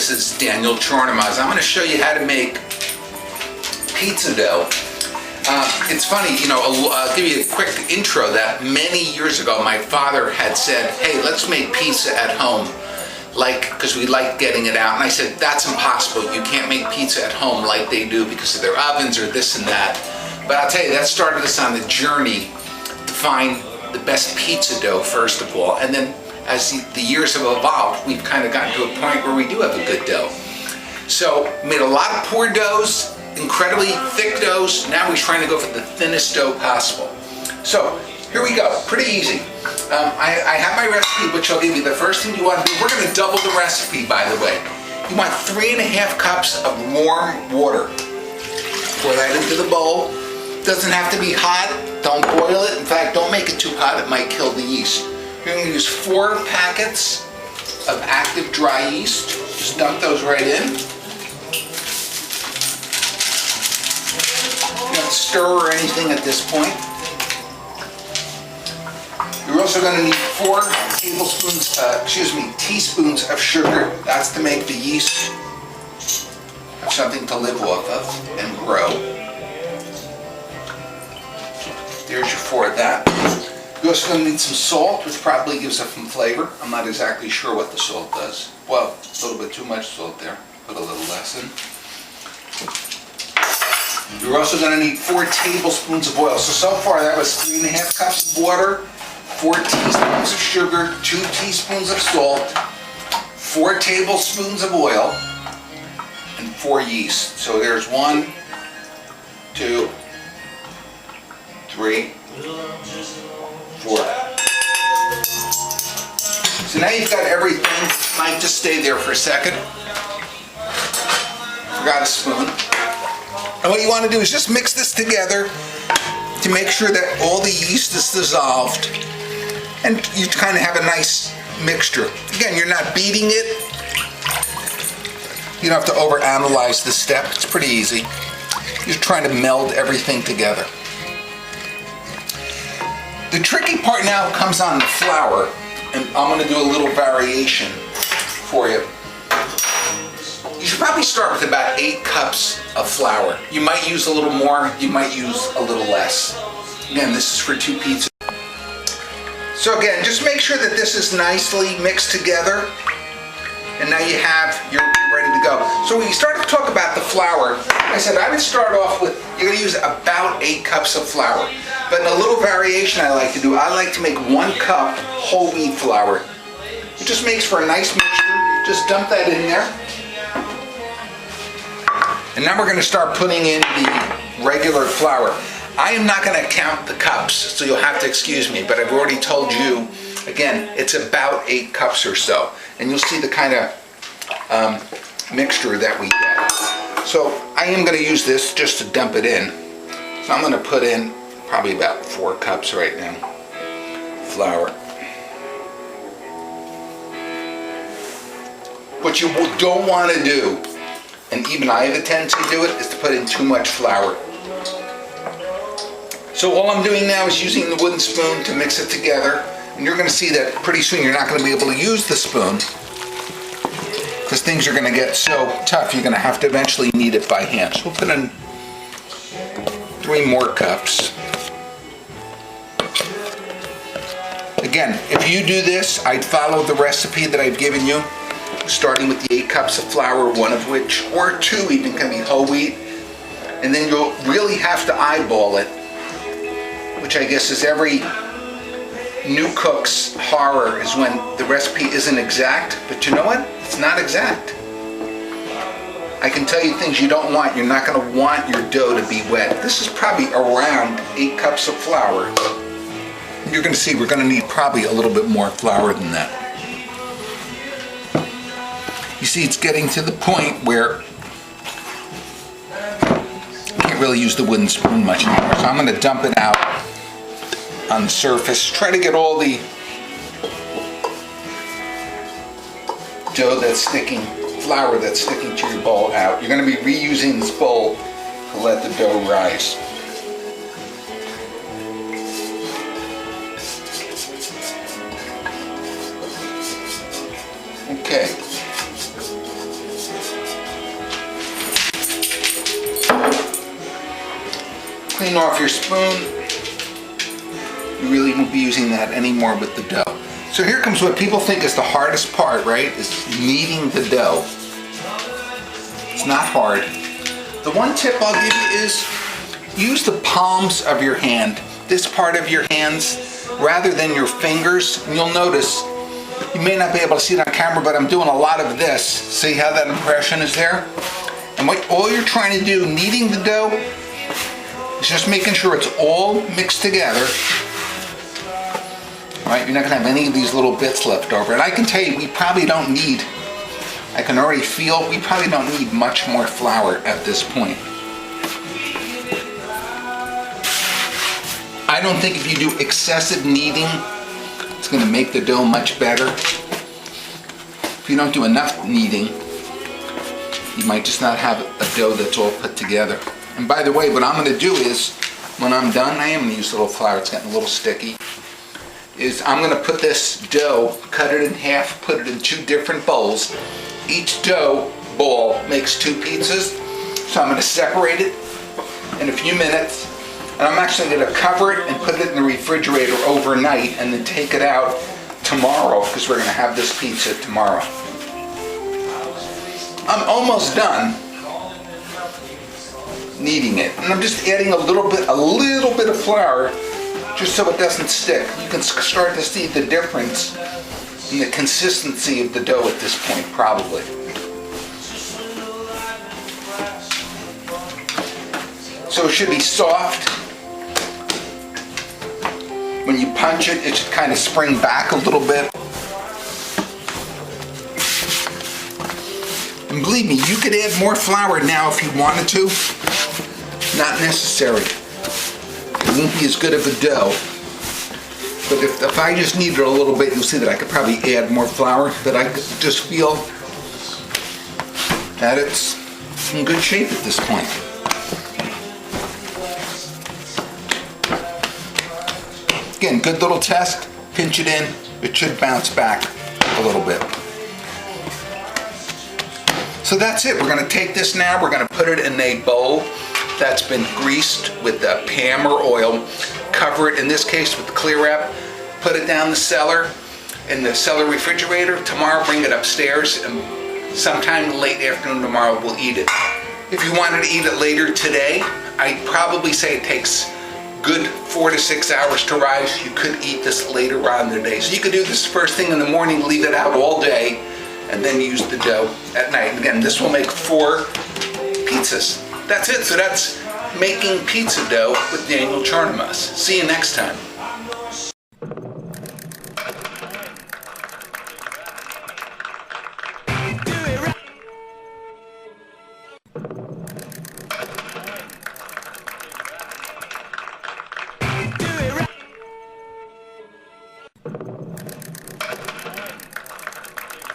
this is Daniel Chornomaz. I'm going to show you how to make pizza dough. It's funny, I'll give you a quick intro that many years ago my father had said, hey, let's make pizza at home, because we like getting it out. And I said, that's impossible. You can't make pizza at home like they do because of their ovens or this and that. But I'll tell you, that started us on the journey to find the best pizza dough, first of all. And then as the years have evolved, we've kind of gotten to a point where we do have a good dough. So made a lot of poor doughs, incredibly thick doughs. Now we're trying to go for the thinnest dough possible. So here we go, pretty easy. I have my recipe, which I'll give you. The first thing you want to do, we're going to double the recipe, by the way. You want 3.5 cups of warm water. Pour that into the bowl. Doesn't have to be hot. Don't boil it. In fact, don't make it too hot. It might kill the yeast. You're going to use 4 packets of active dry yeast. Just dump those right in. You don't stir or anything at this point. You're also going to need 4 teaspoons of sugar. That's to make the yeast have something to live off of and grow. There's your 4 of that. You're also going to need some salt, which probably gives it some flavor. I'm not exactly sure what the salt does. Well, a little bit too much salt there. Put a little less in. You're also going to need 4 tablespoons of oil. So far that was 3.5 cups of water, 4 teaspoons of sugar, 2 teaspoons of salt, 4 tablespoons of oil, and 4 yeast. So there's 1, 2, 3, 4. So now you've got everything. Might just stay there for a second. Forgot a spoon. And what you want to do is just mix this together to make sure that all the yeast is dissolved and you kind of have a nice mixture. Again, you're not beating it. You don't have to overanalyze this step. It's pretty easy. You're trying to meld everything together. The tricky part now comes on the flour, and I'm going to do a little variation for you. You should probably start with about 8 cups of flour. You might use a little more, you might use a little less. Again, this is for 2 pizzas. So again, just make sure that this is nicely mixed together, and now you're ready to go. So when you start to talk about the flour, I said I would start off with, you're going to use about 8 cups of flour. But in a little variation I like to do, I like to make 1 cup whole wheat flour. It just makes for a nice mixture. Just dump that in there. And now we're going to start putting in the regular flour. I am not going to count the cups, so you'll have to excuse me, but I've already told you, again, it's about 8 cups or so. And you'll see the kind of mixture that we get. So I am going to use this just to dump it in. So I'm going to put in probably about 4 cups right now, flour. What you don't want to do, and even I have a tendency to do it, is to put in too much flour. So all I'm doing now is using the wooden spoon to mix it together, and you're going to see that pretty soon you're not going to be able to use the spoon because things are going to get so tough you're going to have to eventually knead it by hand. So we'll put in 3 more cups. Again, if you do this, I'd follow the recipe that I've given you, starting with the 8 cups of flour, 1 of which, or 2 even, can be whole wheat. And then you'll really have to eyeball it, which I guess is every new cook's horror, is when the recipe isn't exact. But you know what? It's not exact. I can tell you things you don't want. You're not going to want your dough to be wet. This is probably around 8 cups of flour. You're going to see we're going to need probably a little bit more flour than that. You see, it's getting to the point where you can't really use the wooden spoon much anymore. So I'm going to dump it out on the surface. Try to get all the dough that's sticking, flour that's sticking to your bowl out. You're going to be reusing this bowl to let the dough rise. Okay. Clean off your spoon. You really won't be using that anymore with the dough. So here comes what people think is the hardest part, right? Is kneading the dough. It's not hard. The one tip I'll give you is use the palms of your hand, this part of your hands, rather than your fingers. And you'll notice, you may not be able to see it on camera, but I'm doing a lot of this. See how that impression is there? And all you're trying to do, kneading the dough, is just making sure it's all mixed together. Right? You're not going to have any of these little bits left over. And I can tell you, we probably don't need, I can already feel, we probably don't need much more flour at this point. I don't think if you do excessive kneading, it's going to make the dough much better. If you don't do enough kneading, you might just not have a dough that's all put together. And by the way, what I'm going to do is, when I'm done, I am going to use a little flour, it's getting a little sticky, is I'm going to put this dough, cut it in half, put it in 2 different bowls. Each dough ball makes 2 pizzas, so I'm going to separate it in a few minutes, and I'm actually going to cover it and put it in the refrigerator overnight and then take it out tomorrow, because we're going to have this pizza tomorrow. I'm almost done kneading it, and I'm just adding a little bit of flour just so it doesn't stick. You can start to see the difference in the consistency of the dough at this point, probably. So it should be soft. When you punch it, it should kind of spring back a little bit. And believe me, you could add more flour now if you wanted to. Not necessary. It won't be as good of a dough. But if I just knead it a little bit, you'll see that I could probably add more flour. But I just feel that it's in good shape at this point. Again, good little test. Pinch it in. It should bounce back a little bit. So that's it. We're going to take this now. We're going to put it in a bowl that's been greased with Pam or oil. Cover it, in this case, with the clear wrap. Put it down the cellar, in the cellar refrigerator. Tomorrow, bring it upstairs, and sometime late afternoon tomorrow, we'll eat it. If you wanted to eat it later today, I'd probably say it takes good 4 to 6 hours to rise. You could eat this later on in the day. So you could do this first thing in the morning, leave it out all day, and then use the dough at night. And again, this will make 4 pizzas. That's it. So that's making pizza dough with Daniel Charnemas. See you next time.